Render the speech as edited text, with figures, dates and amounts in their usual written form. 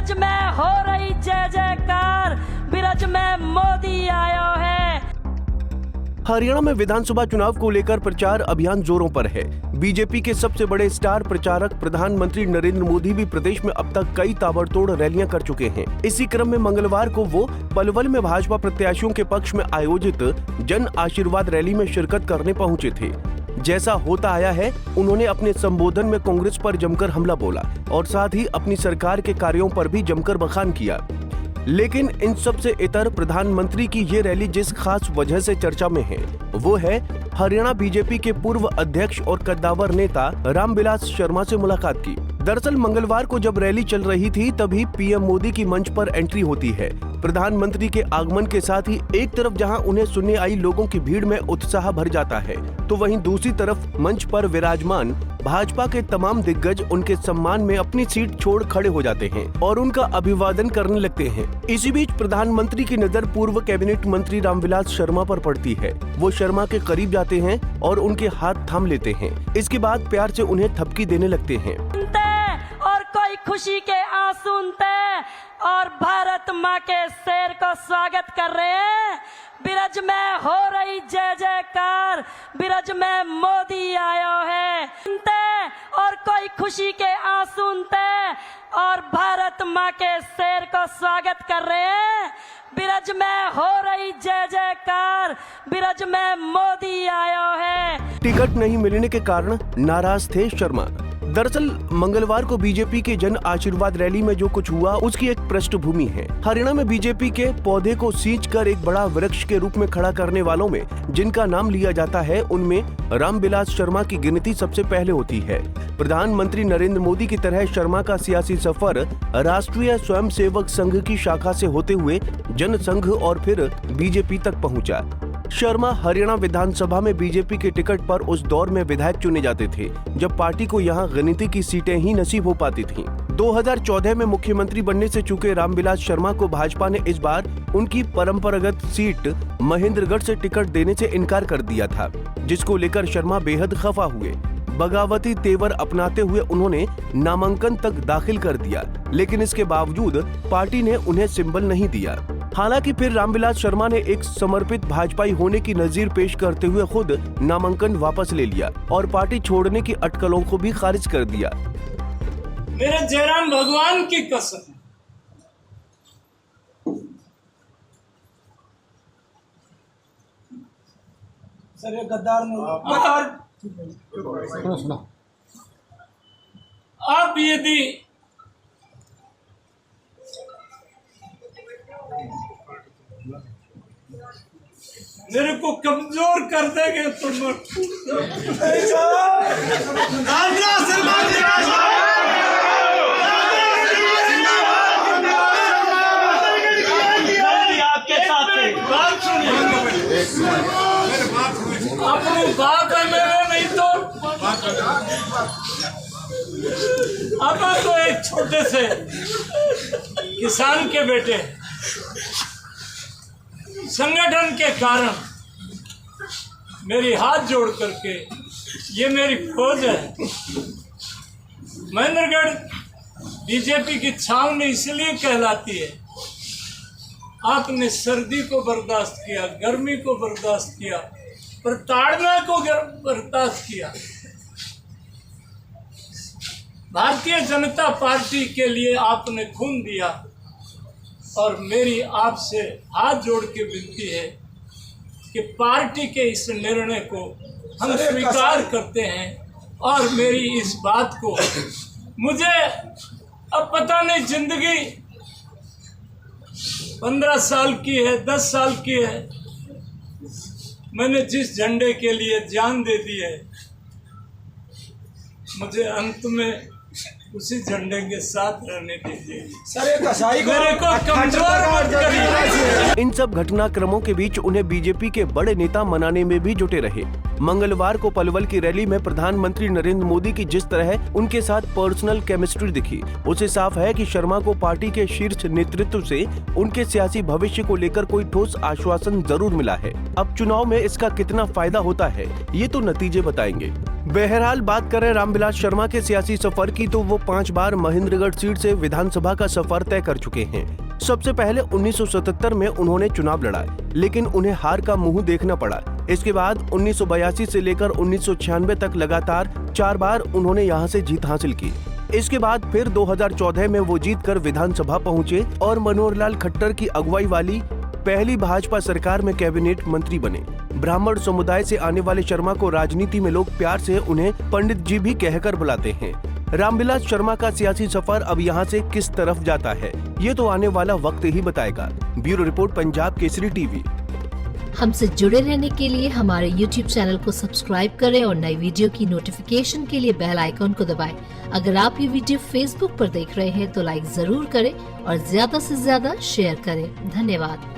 बिरज में हो रही जय जयकार, बिरज में मोदी आयो है। हरियाणा में विधानसभा चुनाव को लेकर प्रचार अभियान जोरों पर है। बीजेपी के सबसे बड़े स्टार प्रचारक प्रधानमंत्री नरेंद्र मोदी भी प्रदेश में अब तक कई ताबड़तोड़ रैलियां कर चुके हैं। इसी क्रम में मंगलवार को वो पलवल में भाजपा प्रत्याशियों के पक्ष में आयोजित जन आशीर्वाद रैली में शिरकत करने पहुंचे थे। जैसा होता आया है, उन्होंने अपने संबोधन में कांग्रेस पर जमकर हमला बोला और साथ ही अपनी सरकार के कार्यों पर भी जमकर बखान किया। लेकिन इन सब से इतर प्रधानमंत्री की ये रैली जिस खास वजह से चर्चा में है, वो है हरियाणा बीजेपी के पूर्व अध्यक्ष और कद्दावर नेता रामविलास शर्मा से मुलाकात की। दरअसल मंगलवार को जब रैली चल रही थी, तभी पीएम मोदी की मंच पर एंट्री होती है। प्रधानमंत्री के आगमन के साथ ही एक तरफ जहां उन्हें सुनने आई लोगों की भीड़ में उत्साह भर जाता है, तो वहीं दूसरी तरफ मंच पर विराजमान भाजपा के तमाम दिग्गज उनके सम्मान में अपनी सीट छोड़ खड़े हो जाते हैं और उनका अभिवादन करने लगते हैं। इसी बीच प्रधानमंत्री की नजर पूर्व कैबिनेट मंत्री रामविलास शर्मा पर पड़ती है। वो शर्मा के करीब जाते हैं और उनके हाथ थाम लेते हैं। इसके बाद प्यार से उन्हें थपकी देने लगते हैं और कोई खुशी के आंसू और भारत माँ के शेर को स्वागत कर रहे हैं। बिरज में हो रही जय जयकार, बिरज में मोदी आयो है। और कोई खुशी के आंसू और भारत माँ के शेर को स्वागत कर रहे हैं। बिरज में हो रही जय जयकार, बिरज में मोदी आयो है। टिकट नहीं मिलने के कारण नाराज थे शर्मा। दरअसल मंगलवार को बीजेपी के जन आशीर्वाद रैली में जो कुछ हुआ, उसकी एक पृष्ठभूमि है। हरियाणा में बीजेपी के पौधे को सींचकर एक बड़ा वृक्ष के रूप में खड़ा करने वालों में जिनका नाम लिया जाता है, उनमें रामविलास शर्मा की गिनती सबसे पहले होती है। प्रधानमंत्री नरेंद्र मोदी की तरह शर्मा का सियासी सफर राष्ट्रीय स्वयंसेवक संघ की शाखा से होते हुए जनसंघ और फिर बीजेपी तक पहुंचा। शर्मा हरियाणा विधानसभा में बीजेपी के टिकट पर उस दौर में विधायक चुने जाते थे, जब पार्टी को यहां गिनती की सीटें ही नसीब हो पाती थीं। 2014 में मुख्यमंत्री बनने से चूके रामविलास शर्मा को भाजपा ने इस बार उनकी परंपरागत सीट महेंद्रगढ़ से टिकट देने से इनकार कर दिया था, जिसको लेकर शर्मा बेहद खफा हुए। बगावती तेवर अपनाते हुए उन्होंने नामांकन तक दाखिल कर दिया, लेकिन इसके बावजूद पार्टी ने उन्हें सिंबल नहीं दिया। हालांकि फिर रामविलास शर्मा ने एक समर्पित भाजपाई होने की नजीर पेश करते हुए खुद नामांकन वापस ले लिया और पार्टी छोड़ने की अटकलों को भी खारिज कर दिया। मेरे जयराम भगवान की कसम, सर ये गद्दार आप यदि मेरे को कमजोर कर देंगे तो आपके साथ बात सुनिए, अपनी बात है मेरे, नहीं तो अब तो एक छोटे से किसान के बेटे संगठन के कारण मेरी हाथ जोड़ करके, ये मेरी फौज है। महेंद्रगढ़ बीजेपी की छावनी इसलिए कहलाती है, आपने सर्दी को बर्दाश्त किया, गर्मी को बर्दाश्त किया, प्रताड़ना को बर्दाश्त किया। भारतीय जनता पार्टी के लिए आपने खून दिया और मेरी आपसे हाथ जोड़ के विनती है कि पार्टी के इस निर्णय को हम स्वीकार करते हैं और मेरी इस बात को, मुझे अब पता नहीं जिंदगी 15 साल की है, 10 साल की है, मैंने जिस झंडे के लिए जान दे दी है, मुझे अंत में उसी झंडे के साथ रहने दीजिए। सर ये कसाई को मेरे को कमजोर मत करिए। इन सब घटनाक्रमों के बीच उन्हें बीजेपी के बड़े नेता मनाने में भी जुटे रहे। मंगलवार को पलवल की रैली में प्रधानमंत्री नरेंद्र मोदी की जिस तरह उनके साथ पर्सनल केमिस्ट्री दिखी, उससे साफ है कि शर्मा को पार्टी के शीर्ष नेतृत्व से उनके सियासी भविष्य को लेकर कोई ठोस आश्वासन जरूर मिला है। अब चुनाव में इसका कितना फायदा होता है, ये तो नतीजे बताएंगे। बहरहाल बात करें रामविलास शर्मा के सियासी सफर की तो वो 5 बार महेंद्रगढ़ सीट से विधानसभा का सफर तय कर चुके हैं। सबसे पहले 1977 में उन्होंने चुनाव लड़ा, लेकिन उन्हें हार का मुंह देखना पड़ा। इसके बाद 1982 से लेकर 1996 तक लगातार 4 बार उन्होंने यहां से जीत हासिल की। इसके बाद फिर 2014 में वो जीतकर विधानसभा पहुंचे और मनोहर लाल खट्टर की अगुवाई वाली पहली भाजपा सरकार में कैबिनेट मंत्री बने। ब्राह्मण समुदाय से आने वाले शर्मा को राजनीति में लोग प्यार से उन्हें पंडित जी भी कहकर बुलाते हैं। रामविलास शर्मा का सियासी सफर अब यहाँ से किस तरफ जाता है, ये तो आने वाला वक्त ही बताएगा। Bureau report, Punjab Kesari TV. हमसे जुड़े रहने के लिए हमारे YouTube चैनल को सब्सक्राइब करें और नई वीडियो की नोटिफिकेशन के लिए बेल आइकॉन को दबाएं। अगर आप ये वीडियो Facebook पर देख रहे हैं तो लाइक जरूर करें और ज्यादा से ज्यादा शेयर करें। धन्यवाद।